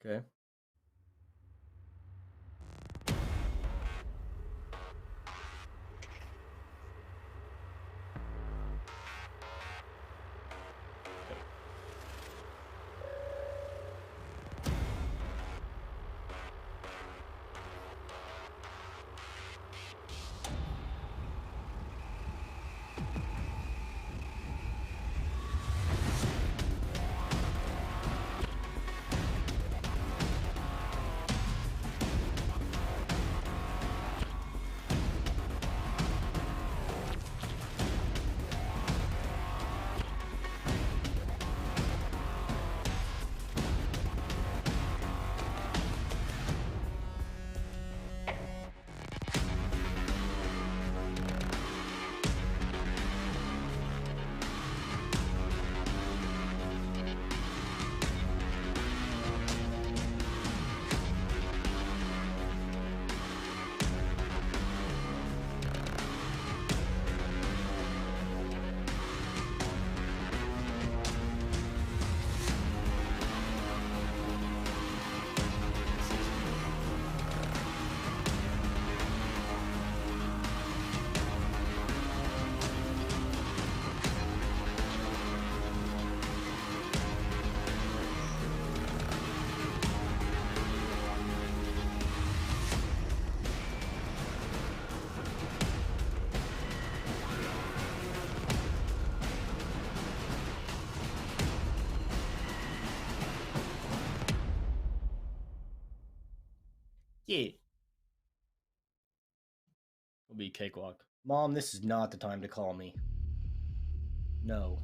Okay. Yeah. It'll be cakewalk. Mom, this is not the time to call me. No.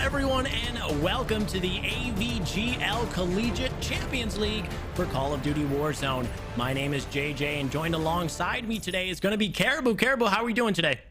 everyone, and welcome to the AVGL Collegiate Champions League for Call of Duty Warzone. My name is JJ, and joined alongside me today is going to be Caribou. Caribou, how are we doing today?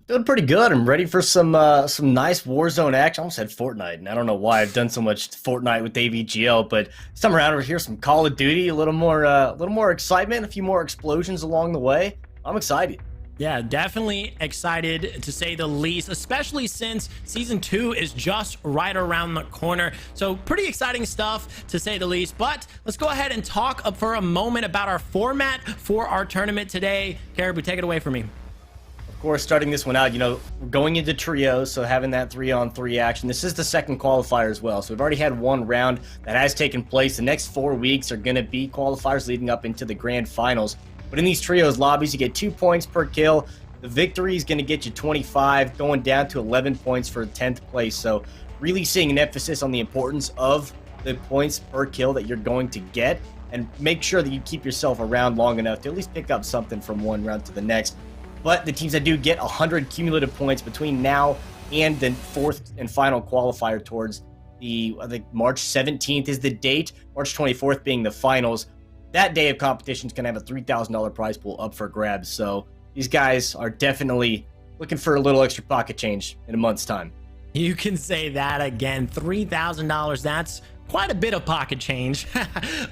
Doing pretty good. I'm ready for some nice Warzone action. I almost said Fortnite, and I don't know why I've done so much Fortnite with AVGL, but this time around over here, some Call of Duty, a little more excitement, a few more explosions along the way. I'm excited. Yeah, definitely excited to say the least, especially since Season 2 is just right around the corner. So pretty exciting stuff to say the least, but let's go ahead and talk for a moment about our format for our tournament today. Caribou, take it away from me. Of course, starting this one out, we're going into trios, so having that 3-on-3 action. This is the second qualifier as well, so we've already had one round that has taken place. The next 4 weeks are going to be qualifiers leading up into the grand finals. But in these trios lobbies, you get 2 points per kill. The victory is going to get you 25, going down to 11 points for 10th place. So really seeing an emphasis on the importance of the points per kill that you're going to get, and make sure that you keep yourself around long enough to at least pick up something from one round to the next. But the teams that do get 100 cumulative points between now and the 4th and final qualifier towards I think March 17th is the date, March 24th being the finals. That day of competition is going to have a $3,000 prize pool up for grabs. So these guys are definitely looking for a little extra pocket change in a month's time. You can say that again. $3,000. That's quite a bit of pocket change.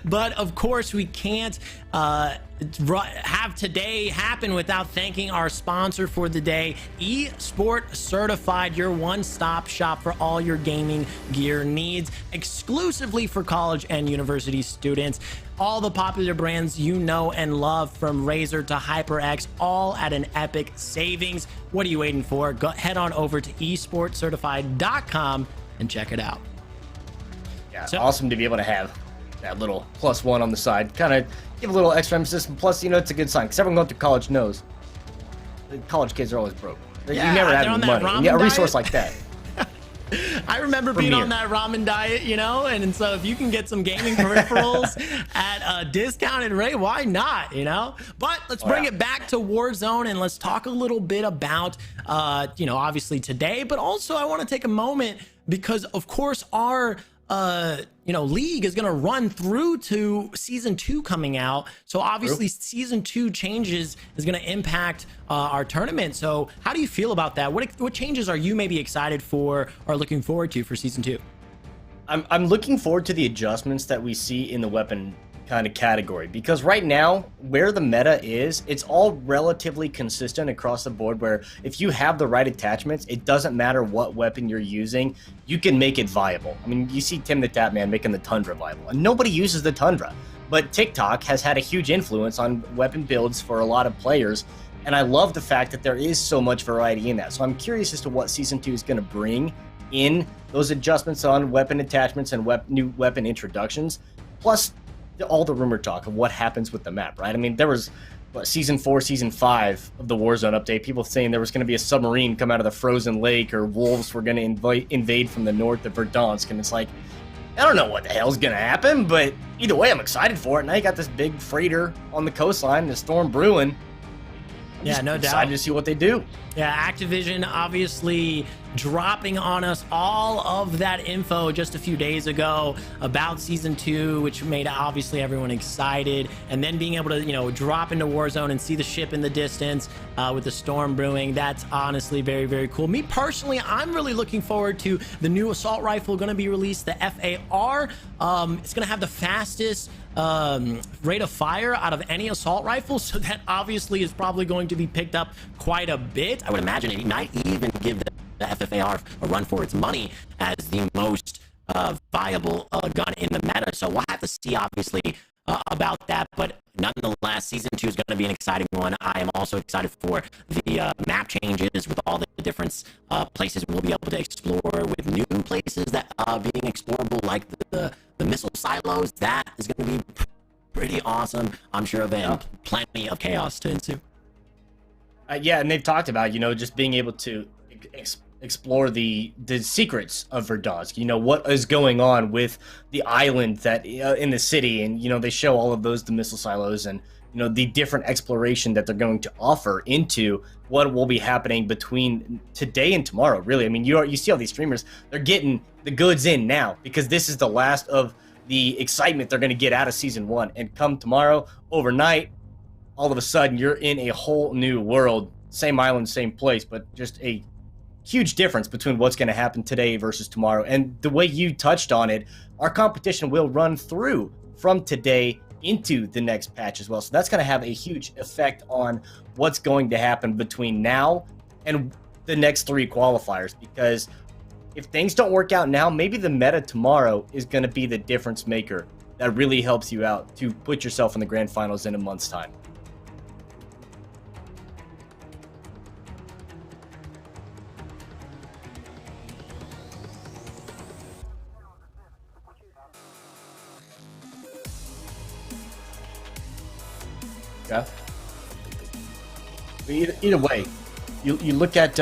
But of course, we can't have today happen without thanking our sponsor for the day, eSport Certified, your one-stop shop for all your gaming gear needs, exclusively for college and university students. All the popular brands you know and love, from Razer to HyperX, all at an epic savings. What are you waiting for? Head on over to esportcertified.com and check it out. Yeah, so awesome to be able to have that little +1 on the side. Kind of give a little extra emphasis. And plus, it's a good sign, because everyone going through college knows the college kids are always broke. Yeah, you never have any money. A resource like that. I remember being on that ramen diet, and so if you can get some gaming peripherals at a discounted rate, why not, But let's bring it back to Warzone, and let's talk a little bit about, obviously today, but also I want to take a moment because, of course, our league is going to run through to Season 2 coming out. So obviously Season 2 changes is going to impact our tournament. So how do you feel about that? What changes are you maybe excited for or looking forward to for Season 2? I'm looking forward to the adjustments that we see in the weapon kind of category, because right now where the meta is, it's all relatively consistent across the board, where if you have the right attachments, it doesn't matter what weapon you're using, you can make it viable. I mean, you see Tim the Tatman making the Tundra viable, and nobody uses the Tundra, but TikTok has had a huge influence on weapon builds for a lot of players, and I love the fact that there is so much variety in that. So I'm curious as to what Season 2 is going to bring in those adjustments on weapon attachments and new weapon introductions, plus all the rumor talk of what happens with the map, right? I mean, there was Season 4, Season 5 of the Warzone update, people saying there was going to be a submarine come out of the frozen lake, or wolves were going to invade from the north of Verdansk, and it's like, I don't know what the hell's going to happen, but either way, I'm excited for it. Now you got this big freighter on the coastline, the storm brewing. Yeah, no doubt. Excited to see what they do. Yeah, Activision obviously dropping on us all of that info just a few days ago about Season 2, which made obviously everyone excited. And then being able to, drop into Warzone and see the ship in the distance with the storm brewing. That's honestly very, very cool. Me personally, I'm really looking forward to the new assault rifle going to be released, the FAR. It's going to have the fastest rate of fire out of any assault rifle, so that obviously is probably going to be picked up quite a bit. I would imagine it might even give the FFAR a run for its money as the most viable gun in the meta. So we'll have to see, obviously, about that. But nonetheless, Season 2 is going to be an exciting one. I am also excited for the map changes with all the different places we'll be able to explore, with new places that are being explorable, like the missile silos. That is going to be pretty awesome, I'm sure, and plenty of chaos to ensue. Yeah, and they've talked about, just being able to explore the secrets of Verdansk, what is going on with the island that in the city, and they show all of those, the missile silos, and the different exploration that they're going to offer into what will be happening between today and tomorrow. Really, I mean, you see all these streamers, they're getting the goods in now because this is the last of the excitement they're going to get out of season 1. And come tomorrow, overnight, all of a sudden you're in a whole new world, same island, same place, but just a huge difference between what's going to happen today versus tomorrow. And the way you touched on it, our competition will run through from today into the next patch as well. So that's going to have a huge effect on what's going to happen between now and the next 3 qualifiers, because if things don't work out now, maybe the meta tomorrow is going to be the difference maker that really helps you out to put yourself in the grand finals in a month's time. Yeah. Either way, you look at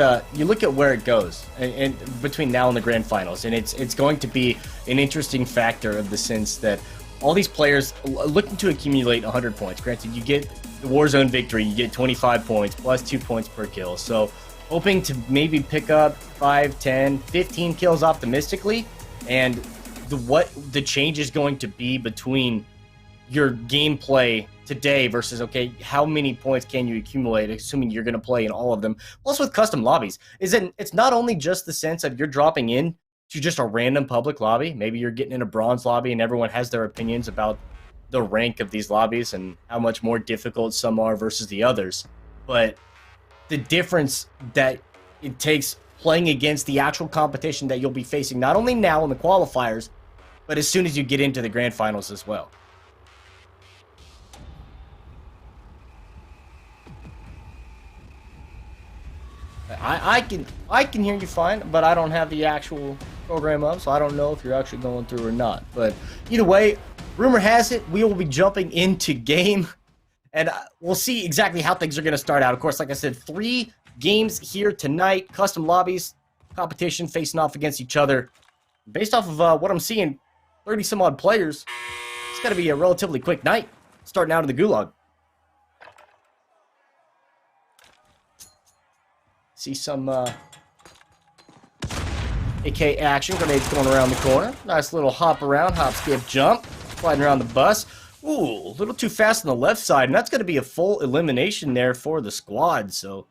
where it goes, and between now and the grand finals, and it's going to be an interesting factor of the sense that all these players looking to accumulate 100 points. Granted, you get the Warzone victory, you get 25 points plus 2 points per kill. So hoping to maybe pick up 5, 10, 15 kills optimistically, and what the change is going to be between your gameplay today versus, okay, how many points can you accumulate, assuming you're going to play in all of them. Plus with custom lobbies, is that it's not only just the sense of you're dropping in to just a random public lobby. Maybe you're getting in a bronze lobby and everyone has their opinions about the rank of these lobbies and how much more difficult some are versus the others. But the difference that it takes playing against the actual competition that you'll be facing, not only now in the qualifiers, but as soon as you get into the grand finals as well. I can hear you fine, but I don't have the actual program up, so I don't know if you're actually going through or not. But either way, rumor has it we will be jumping into game, and we'll see exactly how things are going to start out. Of course, like I said, 3 games here tonight, custom lobbies, competition facing off against each other. Based off of what I'm seeing, 30 some odd players, it's got to be a relatively quick night starting out of the gulag. See some AK action, grenades going around the corner. Nice little hop around, hop, skip, jump, sliding around the bus. Ooh, a little too fast on the left side, and that's going to be a full elimination there for the squad. So,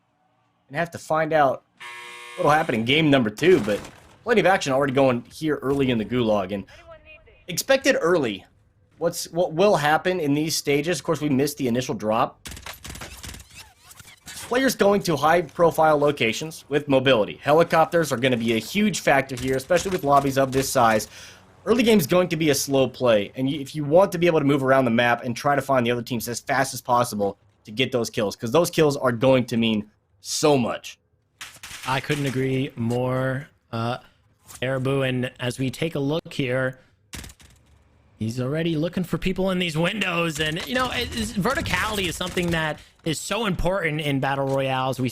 gonna have to find out what'll happen in game number 2. But plenty of action already going here early in the gulag, and expected early. What will happen in these stages? Of course, we missed the initial drop. Players going to high-profile locations with mobility. Helicopters are going to be a huge factor here, especially with lobbies of this size. Early game is going to be a slow play, and if you want to be able to move around the map and try to find the other teams as fast as possible to get those kills, because those kills are going to mean so much. I couldn't agree more, Caribou, and as we take a look here, he's already looking for people in these windows, and verticality is something that is so important in battle royales. We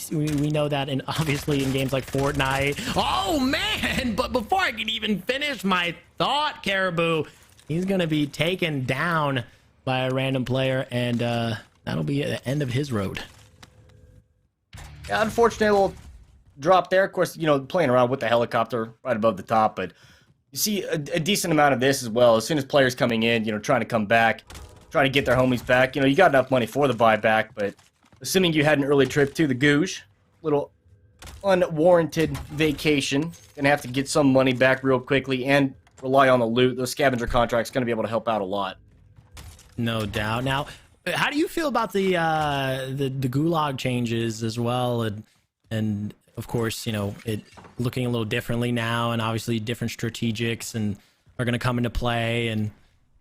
know that, and obviously in games like Fortnite. Oh man! But before I can even finish my thought, Caribou, he's gonna be taken down by a random player, and that'll be the end of his road. Yeah, unfortunately, a little drop there. Of course, playing around with the helicopter right above the top, but you see a decent amount of this as well. As soon as players coming in, trying to come back, trying to get their homies back. You got enough money for the buyback, but assuming you had an early trip to the Googe, little unwarranted vacation, gonna have to get some money back real quickly and rely on the loot. Those scavenger contracts gonna be able to help out a lot. No doubt. Now, how do you feel about the gulag changes as well, and of course, it looking a little differently now, and obviously different strategics and are going to come into play. And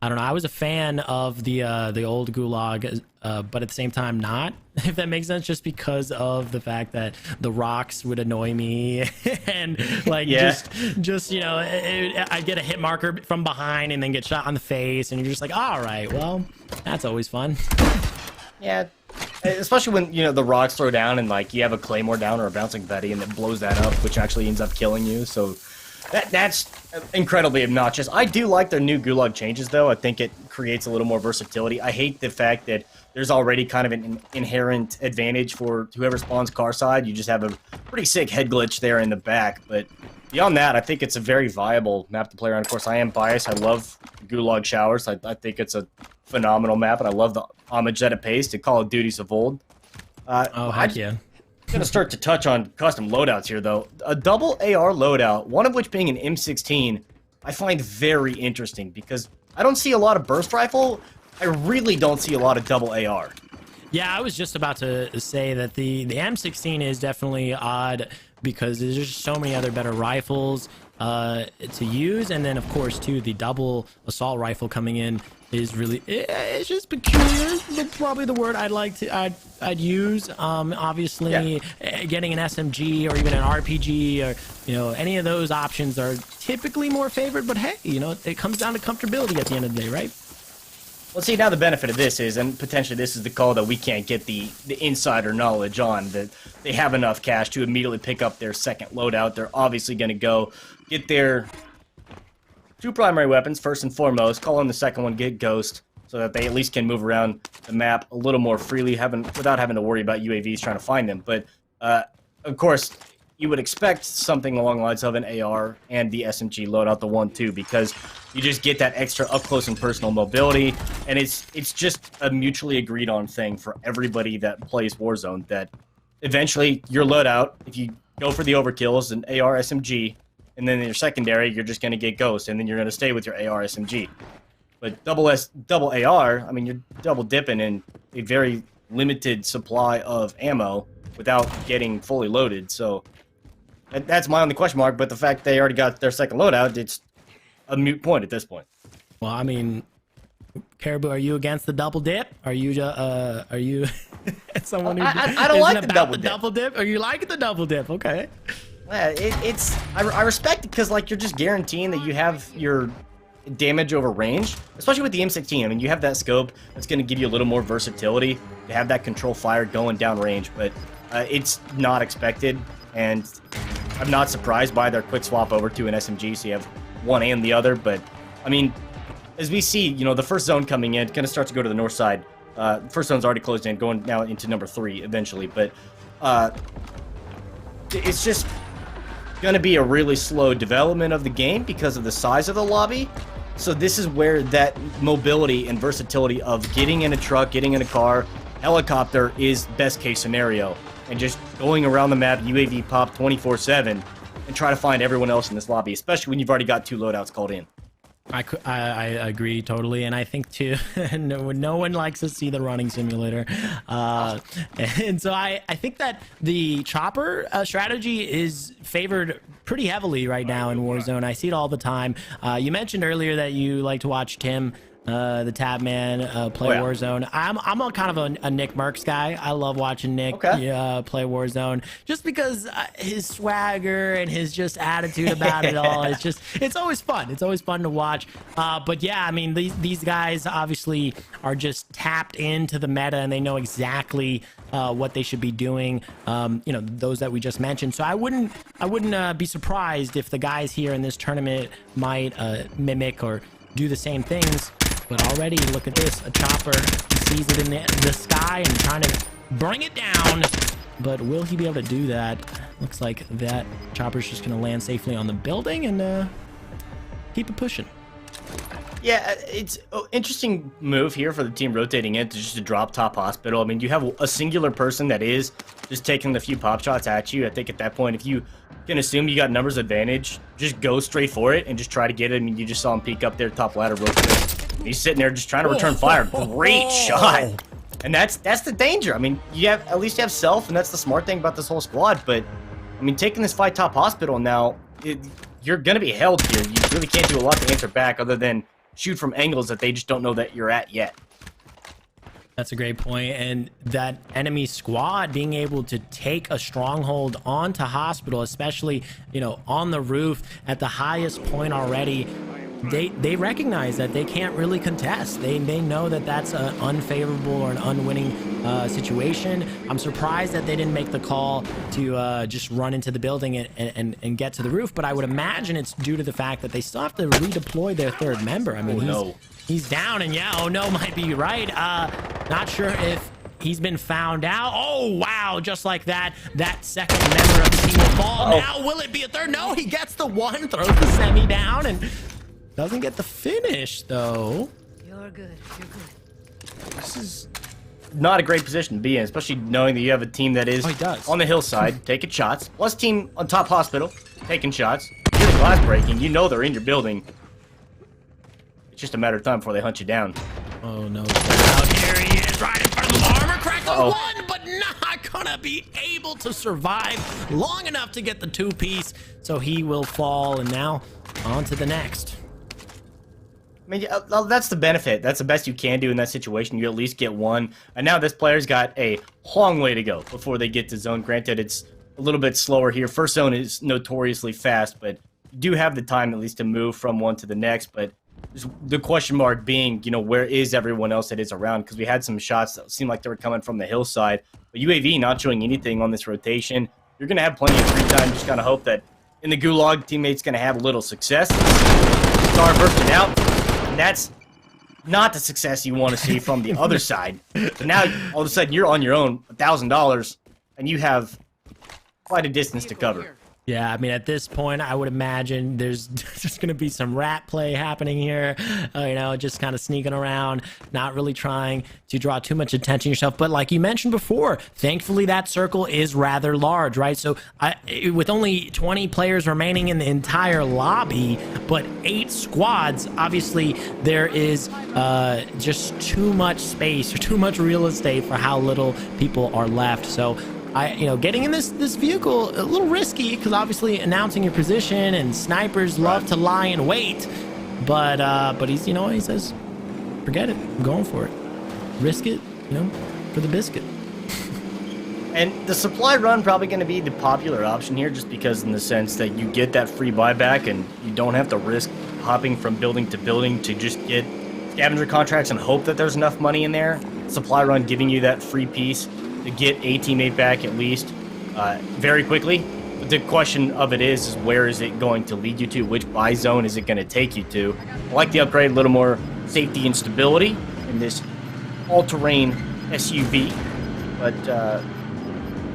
I don't know, I was a fan of the old gulag, but at the same time not, if that makes sense, just because of the fact that the rocks would annoy me and like just I'd get a hit marker from behind and then get shot on the face, and you're just like, all right, well, that's always fun. Yeah. Especially when, the rocks throw down and, like, you have a claymore down or a bouncing Betty and it blows that up, which actually ends up killing you. So, That's incredibly obnoxious. I do like their new Gulag changes, though. I think it creates a little more versatility. I hate the fact that there's already kind of an inherent advantage for whoever spawns car side. You just have a pretty sick head glitch there in the back. But beyond that, I think it's a very viable map to play around. Of course, I am biased. I love Gulag Showers. I think it's a phenomenal map, and I love the homage that it pays to Call of Duties of old. Oh, heck yeah. I'm going to start to touch on custom loadouts here, though. A double AR loadout, one of which being an M16, I find very interesting because I don't see a lot of burst rifle. I really don't see a lot of double AR. Yeah, I was just about to say that the M16 is definitely odd because there's just so many other better rifles to use. And then, of course, too, the double assault rifle coming in is really, it's just peculiar, but probably the word I'd use. Obviously, getting an SMG or even an RPG or, you know, any of those options are typically more favored, but hey, you know, it comes down to comfortability at the end of the day, right? Well, see, now the benefit of this is, and potentially this is the call that we can't get the insider knowledge on, that they have enough cash to immediately pick up their second loadout. They're obviously going to go get their two primary weapons, first and foremost, call in the second one, get Ghost, so that they at least can move around the map a little more freely, without having to worry about UAVs trying to find them. But, of course, you would expect something along the lines of an AR and the SMG loadout, the 1-2, because you just get that extra up-close and personal mobility, and it's just a mutually agreed-on thing for everybody that plays Warzone, that eventually your loadout, if you go for the overkills, an AR SMG, and then in your secondary, you're just going to get Ghost, and then you're going to stay with your AR SMG. But double AR, I mean, you're double dipping in a very limited supply of ammo without getting fully loaded. So that's my only question mark. But the fact they already got their second loadout, it's a moot point at this point. Well, I mean, Caribou, are you against the double dip? Are you someone who I don't like the double dip? Or you like the double dip? Okay. Yeah, I respect it because, like, you're just guaranteeing that you have your damage over range, especially with the M16. I mean, you have that scope that's going to give you a little more versatility to have that control fire going down range, but it's not expected, and I'm not surprised by their quick swap over to an SMG, so you have one and the other. But, I mean, as we see, you know, the first zone coming in, going to start to go to the north side. First zone's already closed in, going now into number 3 eventually, but it's just going to be a really slow development of the game because of the size of the lobby. So this is where that mobility and versatility of getting in a truck, getting in a car, helicopter is best case scenario, and just going around the map UAV pop 24/7 and try to find everyone else in this lobby, especially when you've already got 2 loadouts called in. I agree totally, and I think too, no one likes to see the running simulator, and so I think that the chopper strategy is favored pretty heavily right now in Warzone. I see it all the time. You mentioned earlier that you like to watch Tim, the Tab Man, play Warzone. I'm a kind of a Nick Merckx guy. I love watching Nick play Warzone just because his swagger and his just attitude about it all. It's always fun. It's always fun to watch. But yeah, I mean, these guys obviously are just tapped into the meta and they know exactly what they should be doing. You know, those that we just mentioned. So I wouldn't be surprised if the guys here in this tournament might mimic or do the same things. But already, look at this, a chopper. He sees it in the sky and trying to bring it down. But will he be able to do that? Looks like that chopper's just going to land safely on the building and keep it pushing. Yeah, it's an interesting move here for the team rotating in to drop top hospital. I mean, you have a singular person that is just taking the few pop shots at you. I think at that point, if you can assume you got numbers advantage, just go straight for it and just try to get it. I mean, you just saw him peek up there, top ladder real quick. He's sitting there just trying to return fire. Great shot. And that's the danger. I mean, at least you have self, and that's the smart thing about this whole squad. But, I mean, taking this fight top hospital now, you're going to be held here. You really can't do a lot to answer back other than shoot from angles that they just don't know that you're at yet. That's a great point. And that enemy squad being able to take a stronghold onto hospital, especially, you know, on the roof at the highest point already, they recognize that they can't really contest. They know that that's an unfavorable or an unwinning situation. I'm surprised that they didn't make the call to just run into the building and get to the roof, but I would imagine it's due to the fact that they still have to redeploy their third member. I mean, he's down, and yeah, oh no might be right. Not sure if he's been found out. Oh, wow. Just like that, that second member of the team will fall. Now, will it be a third? No, he gets the one, throws the semi down, and doesn't get the finish, though. You're good. You're good. This is not a great position to be in, especially knowing that you have a team that is on the hillside taking shots. Plus team on top hospital taking shots. Here's glass breaking. You know they're in your building. It's just a matter of time before they hunt you down. Oh, no. Here he is, right in front of the armor. Cracked the one, but not gonna be able to survive long enough to get the two-piece. So he will fall, and now on to the next. I mean, that's the benefit. That's the best you can do in that situation. You at least get one. And now this player's got a long way to go before they get to zone. Granted, it's a little bit slower here. First zone is notoriously fast, but you do have the time at least to move from one to the next. But the question mark being, you know, where is everyone else that is around? Because we had some shots that seemed like they were coming from the hillside. But UAV not showing anything on this rotation. You're going to have plenty of free time. Just kind of hope that in the gulag, teammates going to have a little success. Star bursting out. And that's not the success you want to see from the other side. But now, all of a sudden, you're on your own, $1,000, and you have quite a distance to cover. Yeah, I mean, at this point, I would imagine there's just going to be some rat play happening here. You know, just kind of sneaking around, not really trying to draw too much attention to yourself. But like you mentioned before, thankfully that circle is rather large, right? So with only 20 players remaining in the entire lobby, but 8 squads, obviously there is just too much space or too much real estate for how little people are left. So you know, getting in this vehicle a little risky because obviously announcing your position and snipers love to lie in wait, but he's, you know, he says, forget it, I'm going for it, risk it, you know, for the biscuit. And the supply run probably going to be the popular option here, just because in the sense that you get that free buyback and you don't have to risk hopping from building to building to just get scavenger contracts and hope that there's enough money in there. Supply run giving you that free piece to get a teammate back at least very quickly. But the question of it is where is it going to lead you to? Which buy zone is it going to take you to? I like the upgrade, a little more safety and stability in this all-terrain SUV. But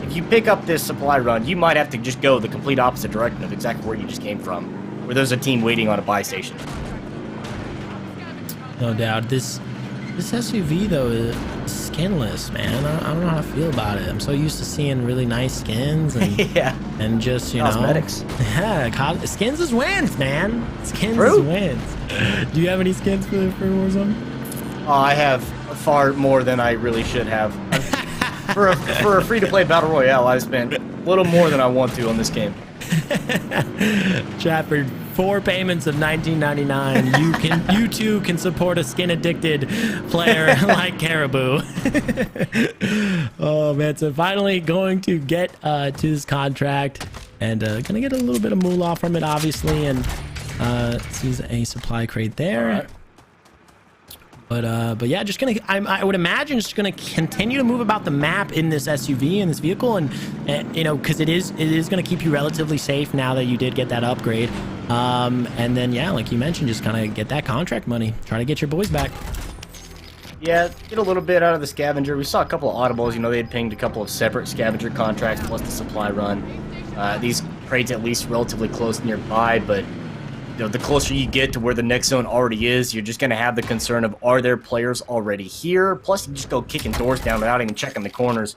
if you pick up this supply run, you might have to just go the complete opposite direction of exactly where you just came from, where there's a team waiting on a buy station. No doubt. This SUV, though, is skinless, man. I don't know how to feel about it. I'm so used to seeing really nice skins and yeah, and just, you cosmetics. Yeah, skins is wins, man. Skins is wins. Do you have any skins for Warzone? I have far more than I really should have. For a free-to-play battle royale, I've spent a little more than I want to on this game. Chapter 4 payments of $19.99. You too can support a skin addicted player like Caribou. Oh man, so finally going to get to this contract and gonna get a little bit of moolah from it, obviously, and sees a supply crate there. But yeah, just gonna I would imagine just gonna continue to move about the map in this SUV, in this vehicle, and you know, because it is gonna keep you relatively safe now that you did get that upgrade. And then yeah, like you mentioned, just kind of get that contract money, try to get your boys back. Yeah, get a little bit out of the scavenger. We saw a couple of audibles. You know, they had pinged a couple of separate scavenger contracts plus the supply run. These crates at least relatively close nearby, but you know, the closer you get to where the next zone already is, you're just going to have the concern of, are there players already here? Plus, you just go kicking doors down without even checking the corners.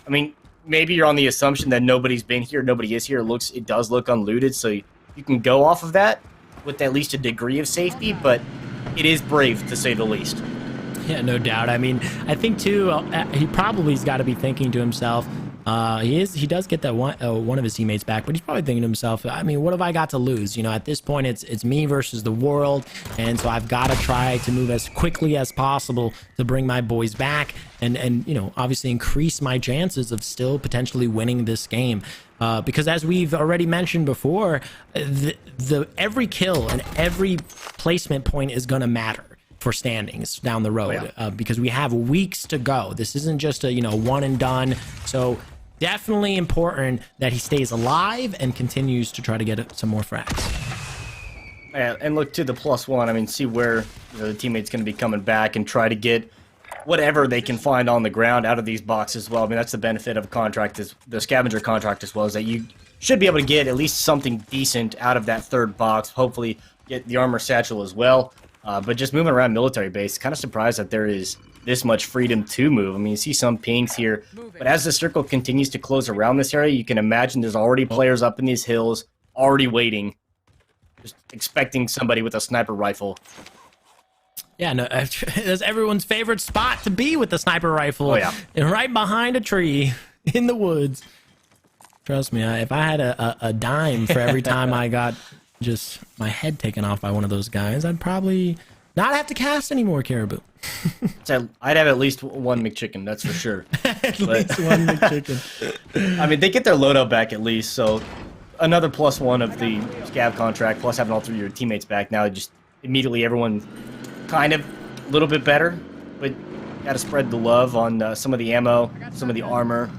I mean, maybe you're on the assumption that nobody's been here, nobody is here. It does look unlooted, so you can go off of that with at least a degree of safety, but it is brave, to say the least. Yeah, no doubt. I mean, I think, too, he probably's got to be thinking to himself, he does get that one of his teammates back, but he's probably thinking to himself, I mean, what have I got to lose? You know, at this point, it's me versus the world, and so I've got to try to move as quickly as possible to bring my boys back and you know, obviously increase my chances of still potentially winning this game. Because as we've already mentioned before, every kill and every placement point is going to matter for standings down the road. Because we have weeks to go. This isn't just a one and done. So definitely important that he stays alive and continues to try to get some more frags. Yeah, and look to the +1. I mean, see where the teammate's going to be coming back and try to get whatever they can find on the ground out of these boxes as well. I mean, that's the benefit of a contract, is the scavenger contract as well, is that you should be able to get at least something decent out of that third box. Hopefully get the armor satchel as well. But just moving around military base, kind of surprised that there is this much freedom to move. I mean, you see some pings here, but as the circle continues to close around this area, you can imagine there's already players up in these hills already waiting, just expecting somebody with a sniper rifle. Yeah, no, that's everyone's favorite spot to be with the sniper rifle. Oh, yeah. And right behind a tree in the woods. Trust me, if I had a dime for every time I got just my head taken off by one of those guys, I'd probably not have to cast any more caribou. So I'd have at least one McChicken, that's for sure. At least one McChicken. I mean, they get their loadout back at least, so another +1 of the scav contract, plus having all three of your teammates back. Now just immediately everyone kind of a little bit better, but got to spread the love on some of the ammo, some of the armor.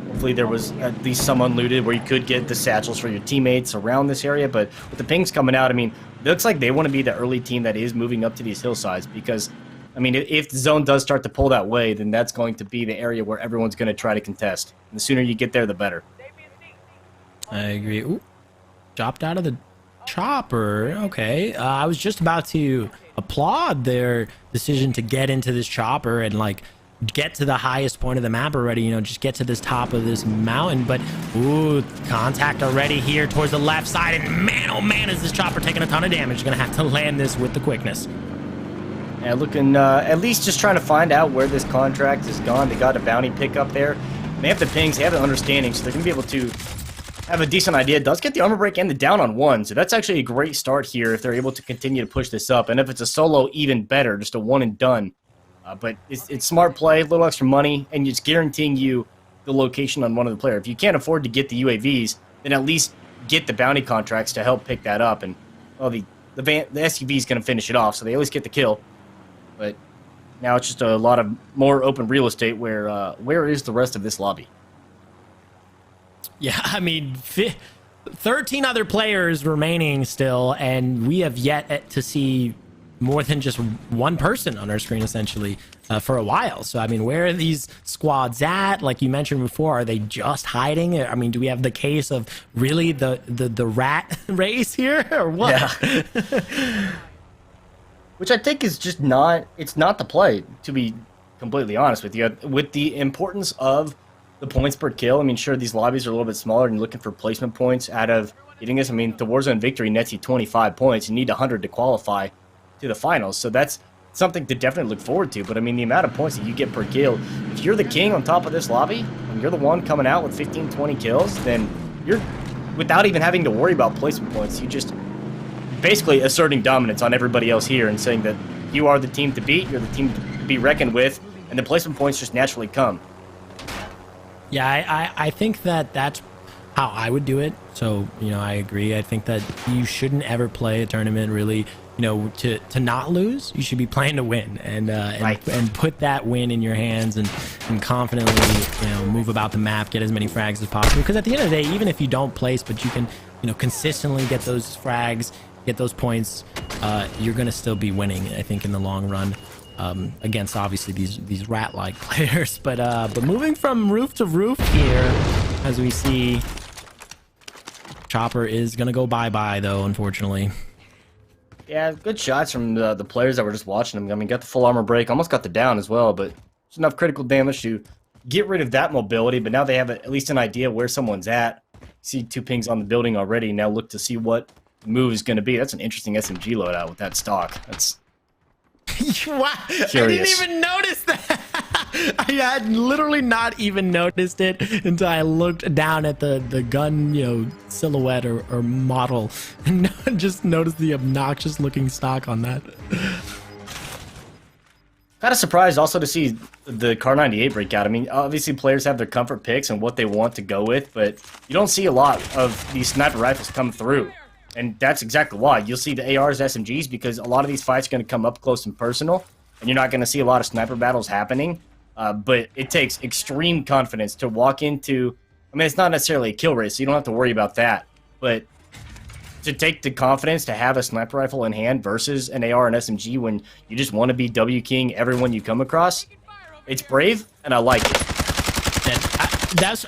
Hopefully there was at least some unlooted where you could get the satchels for your teammates around this area, but with the pings coming out, I mean, it looks like they want to be the early team that is moving up to these hillsides, because, I mean, if the zone does start to pull that way, then that's going to be the area where everyone's going to try to contest. And the sooner you get there, the better. I agree. Ooh, dropped out of the chopper. Okay, I was just about to applaud their decision to get into this chopper and get to the highest point of the map already, just get to this top of this mountain. But ooh, contact already here towards the left side, and man, oh man, is this chopper taking a ton of damage. Gonna have to land this with the quickness. Yeah, looking at least just trying to find out where this contract is gone. They got a bounty pick up there. They have the pings, they have the understanding, so they're gonna be able to have a decent idea. It does get the armor break and the down on one, so that's actually a great start here if they're able to continue to push this up. And if it's a solo, even better, just a one and done. But it's smart play, a little extra money, and it's guaranteeing you the location on one of the players. If you can't afford to get the UAVs, then at least get the bounty contracts to help pick that up. And well, the SUV is going to finish it off, so they always get the kill. But now it's just a lot of more open real estate. Where is the rest of this lobby? Yeah, I mean, 13 other players remaining still, and we have yet to see more than just one person on our screen, essentially, for a while. So, I mean, where are these squads at? Like you mentioned before, are they just hiding? I mean, do we have the case of really the rat race here, or what? Yeah. Which I think is just it's not the play, to be completely honest with you. With the importance of the points per kill, I mean, sure, these lobbies are a little bit smaller and you're looking for placement points out of getting this. I mean, the Warzone victory nets you 25 points. You need 100 to qualify to the finals, so that's something to definitely look forward to. But I mean, the amount of points that you get per kill, if you're the king on top of this lobby and you're the one coming out with 15-20 kills, then you're, without even having to worry about placement points, you just basically asserting dominance on everybody else here and saying that you are the team to beat, you're the team to be reckoned with, and the placement points just naturally come. Yeah, I think that's how I would do it. So, I agree. I think that you shouldn't ever play a tournament really, to not lose. You should be playing to win, and put that win in your hands, and confidently, move about the map, get as many frags as possible. Because at the end of the day, even if you don't place, but you can, consistently get those frags, get those points, you're gonna still be winning, I think, in the long run. Against obviously these rat-like players, but moving from roof to roof here, as we see, chopper is gonna go bye-bye though, unfortunately. Yeah, good shots from the players that were just watching them. I mean, got the full armor break, almost got the down as well, but it's enough critical damage to get rid of that mobility. But now they have at least an idea where someone's at. See 2 pings on the building already. Now look to see what the move is going to be. That's an interesting SMG loadout with that stock. That's wow, curious. I didn't even notice that. I had literally not even noticed it until I looked down at the gun, silhouette or model, and just noticed the obnoxious looking stock on that. Kind of surprised also to see the Car 98 breakout. I mean, obviously players have their comfort picks and what they want to go with, but you don't see a lot of these sniper rifles come through. And that's exactly why. You'll see the ARs, SMGs, because a lot of these fights are going to come up close and personal, and you're not going to see a lot of sniper battles happening. But it takes extreme confidence to walk into... I mean, it's not necessarily a kill race, so you don't have to worry about that. But to take the confidence to have a sniper rifle in hand versus an AR and SMG when you just want to be W-king everyone you come across, it's brave, and I like it.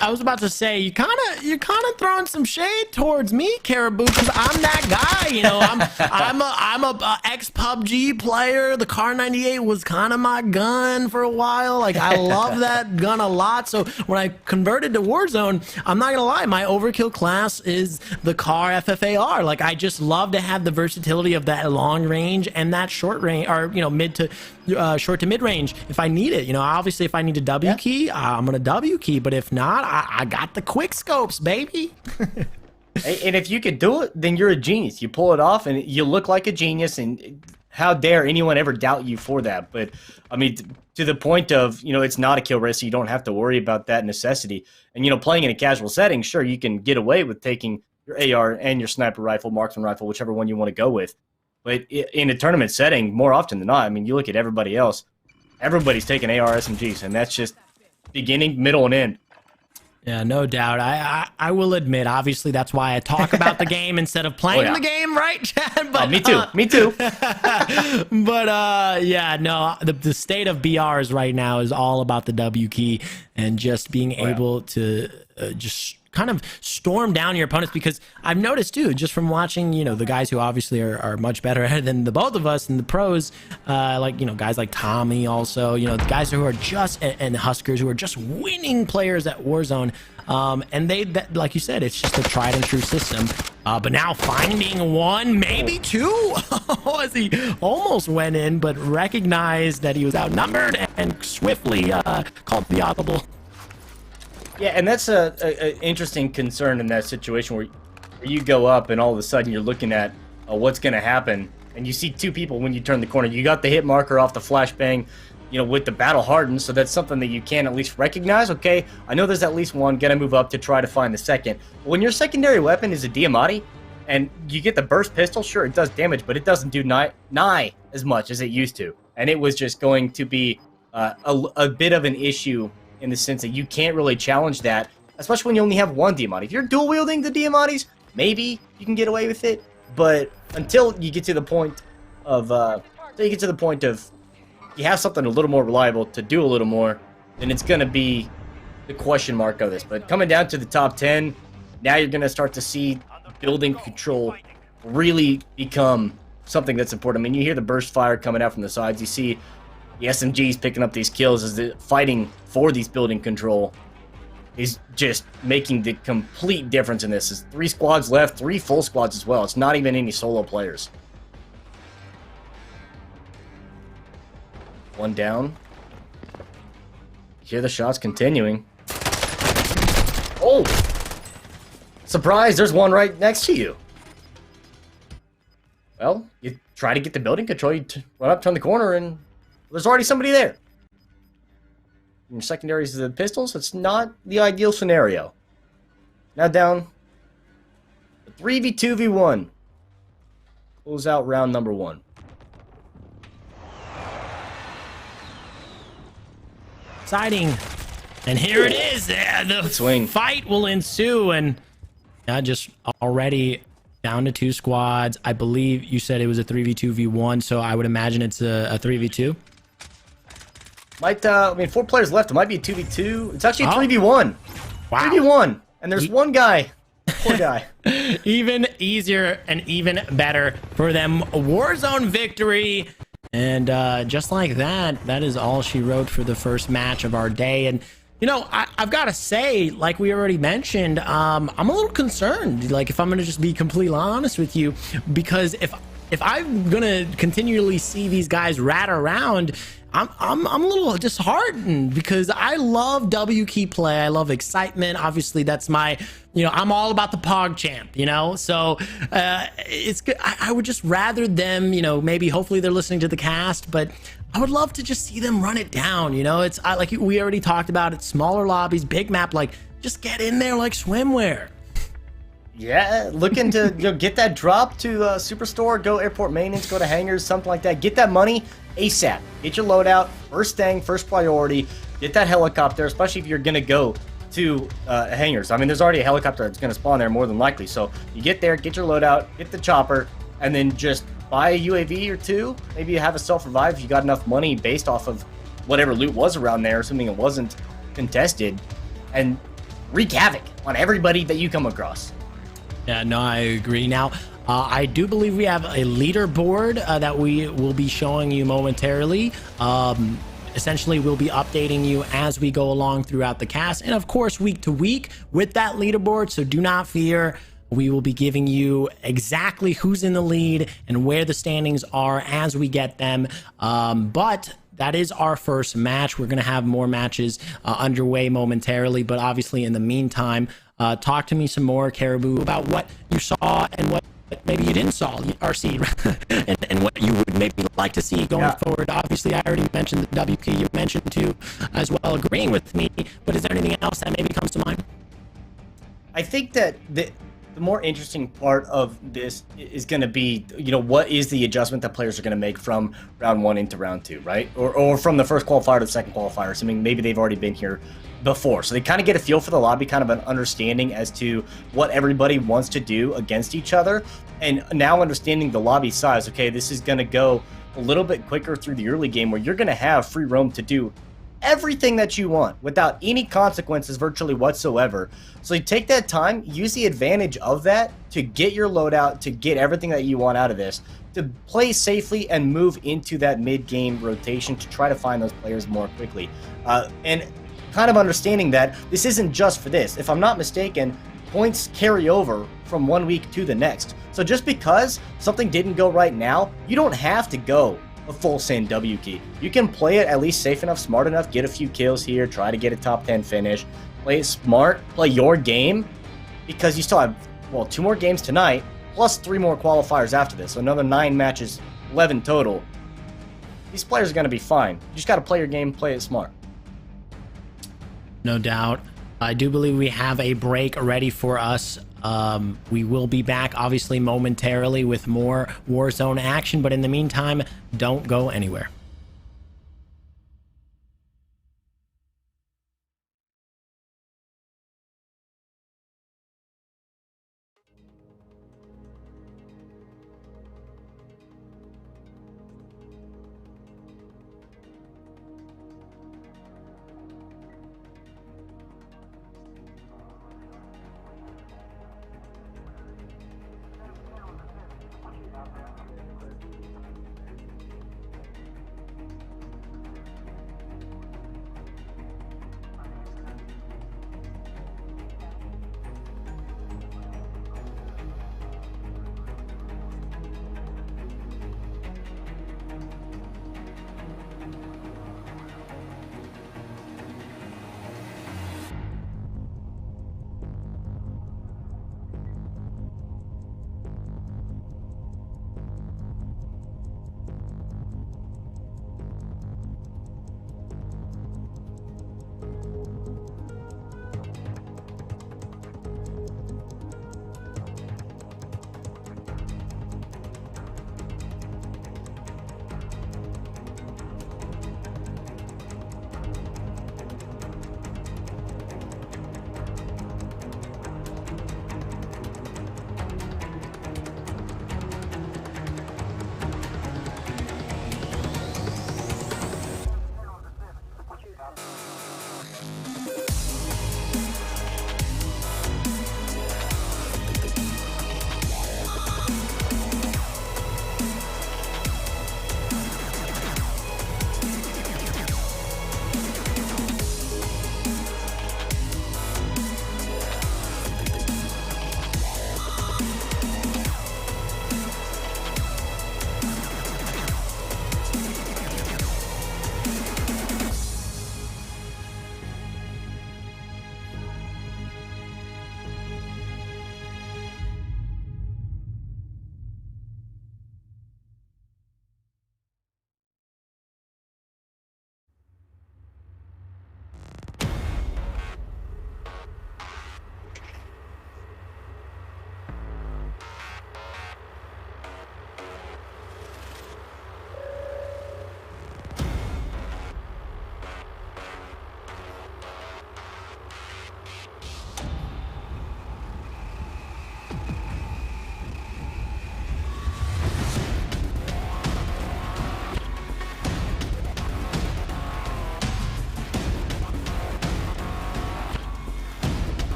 I was about to say, you're kind of throwing some shade towards me, Caribou, because I'm that guy. You know, I'm a ex PUBG player. The Car 98 was kind of my gun for a while. Like, I love that gun a lot. So when I converted to Warzone, I'm not gonna lie, my overkill class is the Car FFAR. Like, I just love to have the versatility of that long range and that short range, or mid to short to mid range if I need it. Obviously if I need a W key, I'm gonna W key, but if not, I got the quick scopes, baby. And if you could do it, then you're a genius. You pull it off and you look like a genius, and how dare anyone ever doubt you for that. But I mean, to the point of, it's not a kill race, so you don't have to worry about that necessity. And playing in a casual setting, sure, you can get away with taking your AR and your sniper rifle, marksman rifle, whichever one you want to go with. But in a tournament setting, more often than not, I mean, you look at everybody else, everybody's taking AR SMGs, and that's just beginning, middle, and end. Yeah, no doubt. I will admit, obviously, that's why I talk about the game instead of playing the game, right, Chad? But, me too. Me too. But yeah, no, the state of BRs right now is all about the W key and just being able to just kind of storm down your opponents, because I've noticed too, just from watching, the guys who obviously are much better than the both of us and the pros, like, guys like Tommy also, the guys who are just, and Huskers who are just winning players at Warzone. And that, like you said, it's just a tried and true system. But now finding one, maybe two, as he almost went in, but recognized that he was outnumbered and swiftly called the audible. Yeah, and that's a interesting concern in that situation where you go up and all of a sudden you're looking at what's going to happen, and you see two people when you turn the corner. You got the hit marker off the flashbang, with the battle hardened, so that's something that you can at least recognize. Okay, I know there's at least one, gonna move up to try to find the second. But when your secondary weapon is a Diamatti, and you get the burst pistol, sure, it does damage, but it doesn't do nigh as much as it used to. And it was just going to be a bit of an issue in the sense that you can't really challenge that, especially when you only have one Diamatti. If you're dual wielding the Diamattis, maybe you can get away with it, but until you get to the point of you have something a little more reliable to do a little more, then it's going to be the question mark of this. But coming down to the top 10, now you're going to start to see building control really become something that's important. I mean, you hear the burst fire coming out from the sides. You see the SMGs picking up these kills as the fighting for these building control is just making the complete difference in this. There's 3 squads left, 3 full squads as well. It's not even any solo players. One down. Hear the shots continuing. Oh! Surprise, there's one right next to you. Well, you try to get the building control, you run up, turn the corner, and there's already somebody there. And your secondaries are the pistols. It's not the ideal scenario. Now down. 3v2v1. Close out round number 1. Exciting. And here it is. The swing fight will ensue, and just already down to 2 squads. I believe you said it was a 3v2v1, so I would imagine it's a 3v2. Might, I mean, 4 players left. It might be a 2v2. It's actually a 3v1. Wow. 3v1. And there's one guy. Poor guy. Even easier and even better for them. Warzone victory. And just like that, that is all she wrote for the first match of our day. And, I've got to say, like we already mentioned, I'm a little concerned, like, if I'm going to just be completely honest with you, because if if I'm gonna continually see these guys rat around, I'm a little disheartened, because I love W key play. I love excitement. Obviously, that's my, I'm all about the Pog champ, so it's good. I would just rather them, maybe hopefully they're listening to the cast, but I would love to just see them run it down. It's like we already talked about it, smaller lobbies, big map, like just get in there like swimwear. Yeah, looking to get that drop to Superstore, go airport maintenance, go to hangars, something like that. Get that money ASAP. Get your loadout, first thing, first priority. Get that helicopter, especially if you're going to go to hangars. I mean, there's already a helicopter that's going to spawn there more than likely. So you get there, get your loadout, get the chopper, and then just buy a UAV or two. Maybe you have a self-revive if you got enough money based off of whatever loot was around there, assuming it wasn't contested, and wreak havoc on everybody that you come across. Yeah, no, I agree. Now, I do believe we have a leaderboard that we will be showing you momentarily. Essentially, we'll be updating you as we go along throughout the cast, and of course, week to week with that leaderboard. So do not fear. We will be giving you exactly who's in the lead and where the standings are as we get them. But that is our first match. We're going to have more matches underway momentarily, but obviously in the meantime, talk to me some more, Caribou, about what you saw and what maybe you didn't saw or see, and what you would maybe like to see going forward. Obviously, I already mentioned the WP, you mentioned too, as well, agreeing with me, but is there anything else that maybe comes to mind? I think that the more interesting part of this is going to be, what is the adjustment that players are going to make from round 1 into round 2, right? Or from the first qualifier to the second qualifier, assuming maybe they've already been here before. So they kind of get a feel for the lobby, kind of an understanding as to what everybody wants to do against each other. And now understanding the lobby size, okay, this is going to go a little bit quicker through the early game where you're going to have free roam to do everything that you want without any consequences virtually whatsoever. So you take that time, use the advantage of that to get your loadout, to get everything that you want out of this, to play safely and move into that mid-game rotation to try to find those players more quickly. And kind of understanding that this isn't just for this. If I'm not mistaken, points carry over from one week to the next. So just because something didn't go right now, you don't have to go a full send W key. You can play it at least safe enough, smart enough, get a few kills here, try to get a top 10 finish, play it smart, play your game, because you still have, 2 more games tonight, plus 3 more qualifiers after this, so another 9 matches, 11 total. These players are going to be fine. You just got to play your game, play it smart. No doubt. I do believe we have a break ready for us. We will be back, obviously, momentarily with more Warzone action, but in the meantime, don't go anywhere.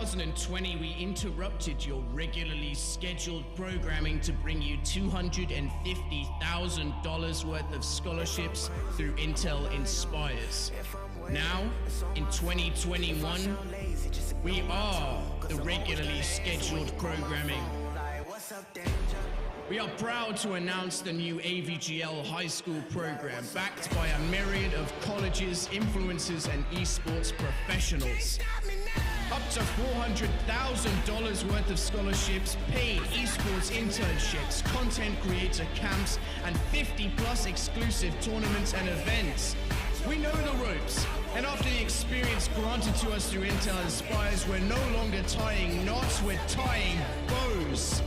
2020, we interrupted your regularly scheduled programming to bring you $250,000 worth of scholarships through Intel Inspires. Now, in 2021, we are the regularly scheduled programming. We are proud to announce the new AVGL high school program, backed by a myriad of colleges, influencers, and esports professionals. Up to $400,000 worth of scholarships, paid esports internships, content creator camps, and 50+ exclusive tournaments and events. We know the ropes, and after the experience granted to us through Intel Inspires, we're no longer tying knots, we're tying bows.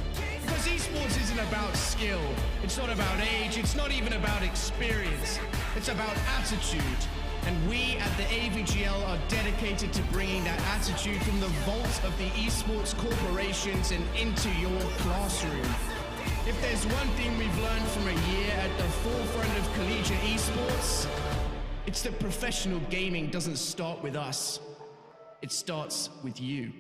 Because esports isn't about skill, it's not about age, it's not even about experience, it's about attitude. And we at the AVGL are dedicated to bringing that attitude from the vault of the esports corporations and into your classroom. If there's one thing we've learned from a year at the forefront of collegiate esports, it's that professional gaming doesn't start with us, it starts with you.